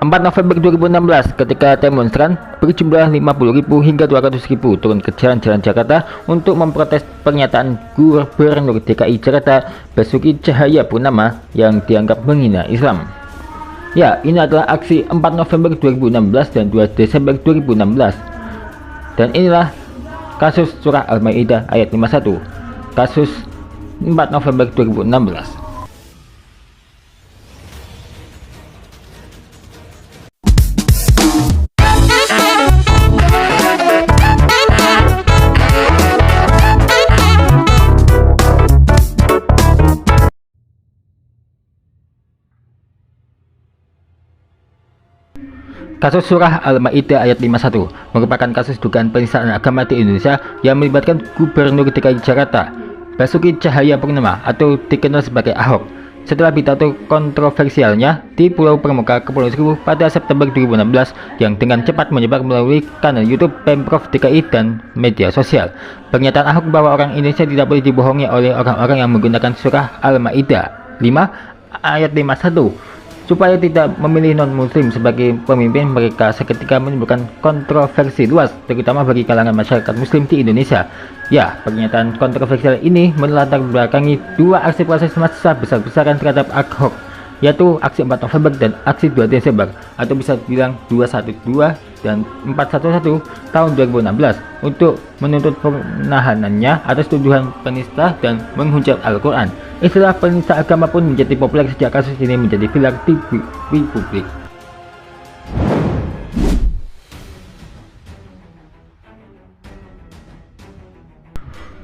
4 November 2016, ketika demonstran berjumlah 50.000 hingga 200.000 turun ke jalan-jalan Jakarta untuk memprotes pernyataan Gubernur DKI Jakarta Basuki Cahayapurnama yang dianggap menghina Islam. Ya, ini adalah aksi 4 November 2016 dan 2 Desember 2016. Dan inilah kasus surah Al-Maidah ayat 51, kasus 4 November 2016. Kasus surah Al-Maidah ayat 51 merupakan kasus dugaan penistaan agama di Indonesia yang melibatkan Gubernur DKI Jakarta Basuki Cahayapurnama atau dikenal sebagai Ahok setelah pidato kontroversialnya di Pulau Pramuka, Kepulauan Seribu pada September 2016 yang dengan cepat menyebar melalui kanal YouTube Pemprov DKI dan media sosial. Pernyataan Ahok bahwa orang Indonesia tidak boleh dibohongi oleh orang-orang yang menggunakan surah Al-Maidah 5 ayat 51 supaya tidak memilih non-muslim sebagai pemimpin mereka seketika menimbulkan kontroversi luas, terutama bagi kalangan masyarakat muslim di Indonesia. Ya, pernyataan kontroversial ini melatar belakangi dua aksi proses massa besar-besaran terhadap Ahok, yaitu aksi 4 November dan aksi 2 Desember, atau bisa dibilang 212 dan 411 tahun 2016 untuk menuntut penahanannya atas tuduhan penista dan menghujat Al-Quran. Istilah penista agama pun menjadi populer sejak kasus ini menjadi viral di publik.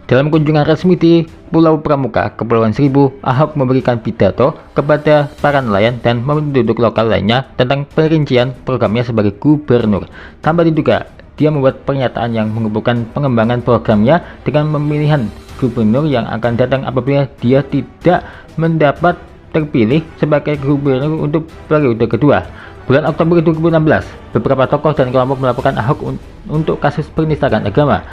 Dalam kunjungan resmi di Pulau Pramuka, Kepulauan Seribu, Ahok memberikan pidato kepada para nelayan dan penduduk lokal lainnya tentang perincian programnya sebagai gubernur. Tanpa diduga, dia membuat pernyataan yang menghubungkan pengembangan programnya dengan pemilihan gubernur yang akan datang apabila dia tidak mendapat terpilih sebagai gubernur untuk periode kedua. Bulan Oktober 2016, beberapa tokoh dan kelompok melaporkan Ahok untuk kasus penistaan agama.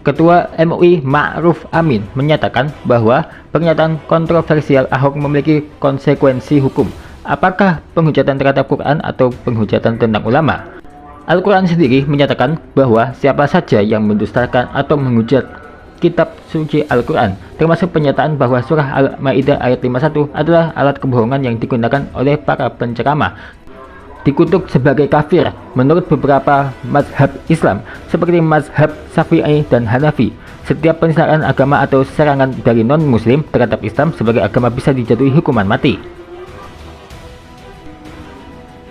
Ketua MUI Ma'ruf Amin menyatakan bahwa pernyataan kontroversial Ahok memiliki konsekuensi hukum. Apakah penghujatan terhadap Quran atau penghujatan tentang ulama? Al-Quran sendiri menyatakan bahwa siapa saja yang mendustakan atau menghujat kitab suci Al-Quran, termasuk pernyataan bahwa surah Al-Maidah ayat 51 adalah alat kebohongan yang digunakan oleh para penceramah, dikutuk sebagai kafir menurut beberapa mazhab Islam seperti mazhab Syafi'i dan Hanafi. Setiap penistaan agama atau serangan dari non-muslim terhadap Islam sebagai agama bisa dijatuhi hukuman mati.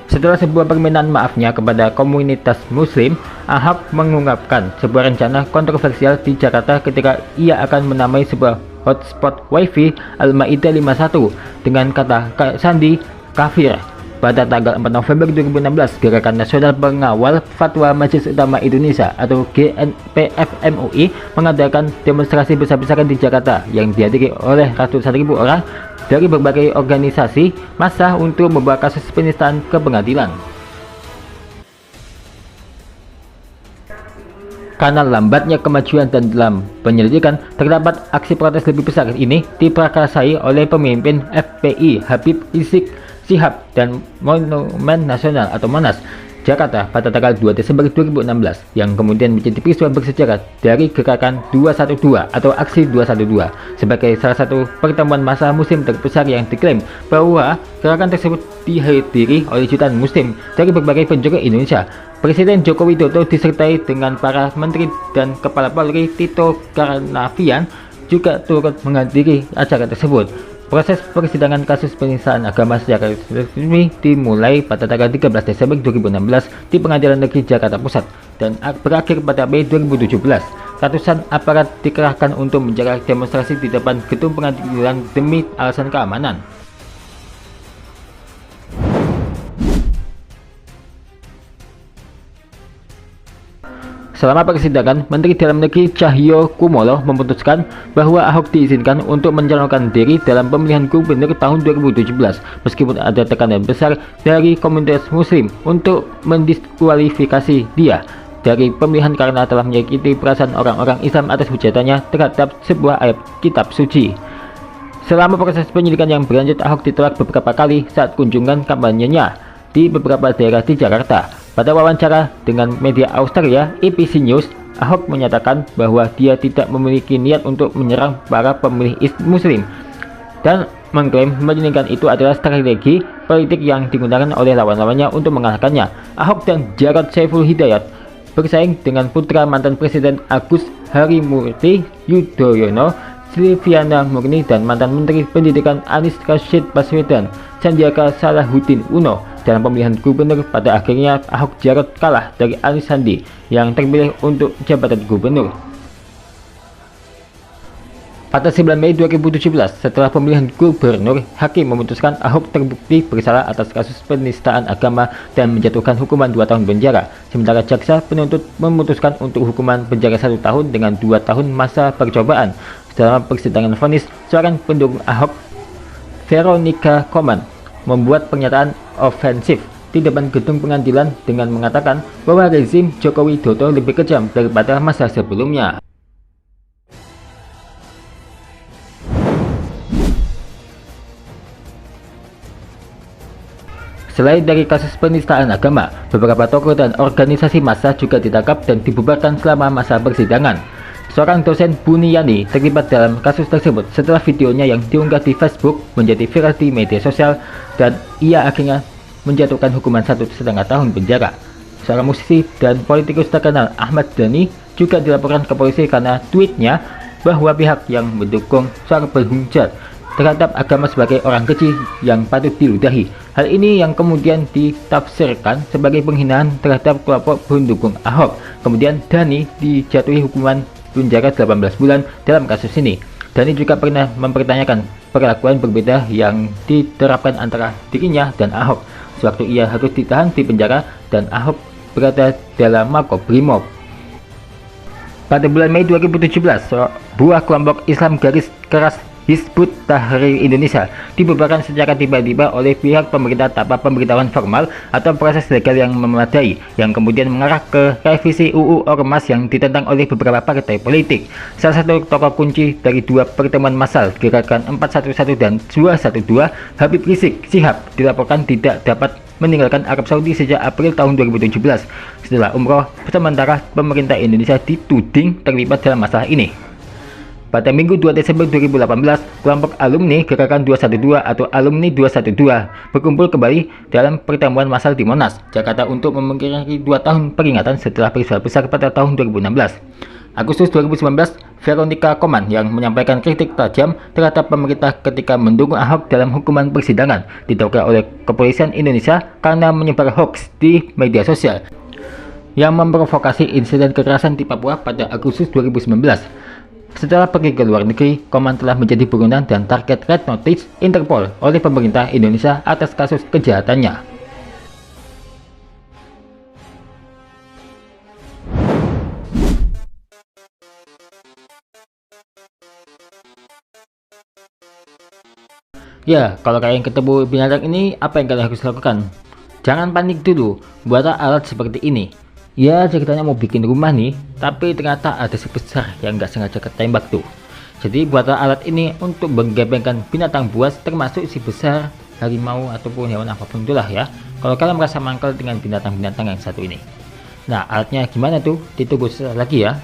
Setelah sebuah permintaan maafnya kepada komunitas muslim, Ahok mengungkapkan sebuah rencana kontroversial di Jakarta ketika ia akan menamai sebuah hotspot wifi Al-Maidah 51 dengan kata sandi kafir. Pada tanggal 4 November 2016, Gerakan Nasional Pengawal Fatwa Majelis Ulama Indonesia atau GNPF MUI mengadakan demonstrasi besar-besaran di Jakarta yang dihadiri oleh ratusan ribu orang dari berbagai organisasi massa untuk membawa kasus penistaan ke pengadilan. Karena lambatnya kemajuan dan dalam penyelidikan, terdapat aksi protes lebih besar ini diprakarsai oleh pemimpin FPI Habib Rizik Syihab dan Monumen Nasional atau Monas Jakarta pada tanggal 2 Desember 2016 yang kemudian menjadi peristiwa bersejarah dari gerakan 212 atau aksi 212 sebagai salah satu pertemuan massa muslim terbesar yang diklaim bahwa gerakan tersebut dihadiri oleh jutaan muslim dari berbagai penjuru Indonesia. Presiden Joko Widodo disertai dengan para menteri dan kepala Polri Tito Karnavian juga turut menghadiri acara tersebut. Proses persidangan kasus penistaan agama secara resmi dimulai pada tanggal 13 Desember 2016 di Pengadilan Negeri Jakarta Pusat dan berakhir pada Mei 2017. Ratusan aparat dikerahkan untuk menjaga demonstrasi di depan gedung pengadilan demi alasan keamanan. Selama persidangan, Menteri Dalam Negeri Cahyokumolo memutuskan bahwa Ahok diizinkan untuk mencalonkan diri dalam pemilihan gubernur tahun 2017 meskipun ada tekanan besar dari komunitas muslim untuk mendiskualifikasi dia dari pemilihan karena telah menyakiti perasaan orang-orang Islam atas hujatannya terhadap sebuah ayat kitab suci. Selama proses penyidikan yang berlanjut, Ahok ditolak beberapa kali saat kunjungan kampanyenya. di beberapa daerah di Jakarta. Pada wawancara dengan media Australia ABC News, Ahok menyatakan bahwa dia tidak memiliki niat untuk menyerang para pemilih Muslim dan mengklaim menjadikan itu adalah strategi politik yang digunakan oleh lawan-lawannya untuk mengalahkannya. Ahok dan Jarod Saiful Hidayat bersaing dengan putra mantan Presiden Agus Harimurti Yudhoyono, Silviana Murni, dan mantan Menteri Pendidikan Anies Rashid Baswedan, Sandiaga Salahuddin Uno. Dalam pemilihan gubernur, pada akhirnya Ahok Jarot kalah dari Anies Sandi yang terpilih untuk jabatan gubernur. Pada 9 Mei 2017, setelah pemilihan gubernur, hakim memutuskan Ahok terbukti bersalah atas kasus penistaan agama dan menjatuhkan hukuman 2 tahun penjara. Sementara jaksa penuntut memutuskan untuk hukuman penjara 1 tahun dengan 2 tahun masa percobaan. Dalam persidangan vonis, seorang pendukung Ahok, Veronica Koman, membuat pernyataan ofensif di depan gedung pengadilan dengan mengatakan bahwa rezim Joko Widodo lebih kejam daripada masa sebelumnya. Selain dari kasus penistaan agama, beberapa tokoh dan organisasi massa juga ditangkap dan dibubarkan selama masa persidangan. Seorang dosen Buniyani terlibat dalam kasus tersebut setelah videonya yang diunggah di Facebook menjadi viral di media sosial dan ia akhirnya menjatuhkan hukuman 1,5 tahun penjara. Seorang musisi dan politikus terkenal Ahmad Dhani juga dilaporkan ke polisi karena tweetnya bahwa pihak yang mendukung seorang berhujat terhadap agama sebagai orang kecil yang patut diludahi. Hal ini yang kemudian ditafsirkan sebagai penghinaan terhadap kelompok pendukung Ahok. Kemudian Dhani dijatuhi hukuman penjara 18 bulan dalam kasus ini. Dhani juga pernah mempertanyakan perlakuan berbeda yang diterapkan antara dirinya dan Ahok sewaktu ia harus ditahan di penjara dan Ahok berada dalam Makobrimob. Pada bulan Mei 2017, sebuah kelompok Islam garis keras Hizbut Tahrir Indonesia dibubarkan secara tiba-tiba oleh pihak pemerintah tanpa pemberitahuan formal atau proses legal yang memadai, yang kemudian mengarah ke revisi UU Ormas yang ditentang oleh beberapa partai politik. Salah satu tokoh kunci dari 2 pertemuan massal Gerakan 411 dan 212, Habib Rizik Syihab, dilaporkan tidak dapat meninggalkan Arab Saudi sejak April tahun 2017 setelah umroh. Sementara pemerintah Indonesia dituding terlibat dalam masalah ini. Pada Minggu 2 Desember 2018, kelompok alumni Gerakan 212 atau Alumni 212 berkumpul kembali dalam pertemuan massal di Monas, Jakarta untuk memperingati 2 tahun peringatan setelah peristiwa besar pada tahun 2016. Agustus 2019, Veronica Koman yang menyampaikan kritik tajam terhadap pemerintah ketika mendukung Ahok dalam hukuman persidangan didakwa oleh kepolisian Indonesia karena menyebar hoax di media sosial yang memprovokasi insiden kekerasan di Papua pada Agustus 2019. Setelah pergi ke luar negeri, Koman telah menjadi buronan dan target Red Notice Interpol oleh pemerintah Indonesia atas kasus kejahatannya. Ya, kalau kalian ketemu binatang ini, apa yang kalian harus lakukan? Jangan panik dulu, buatlah alat seperti ini. Ya, ceritanya mau bikin rumah nih, tapi ternyata ada si besar yang nggak sengaja ketembak tuh. Jadi buatlah alat ini untuk menggembengkan binatang buas, termasuk si besar, harimau, ataupun hewan apapun itulah ya. Kalau kalian merasa mangkal dengan binatang-binatang yang satu ini. Nah, alatnya gimana tuh? Ditunggu lagi ya.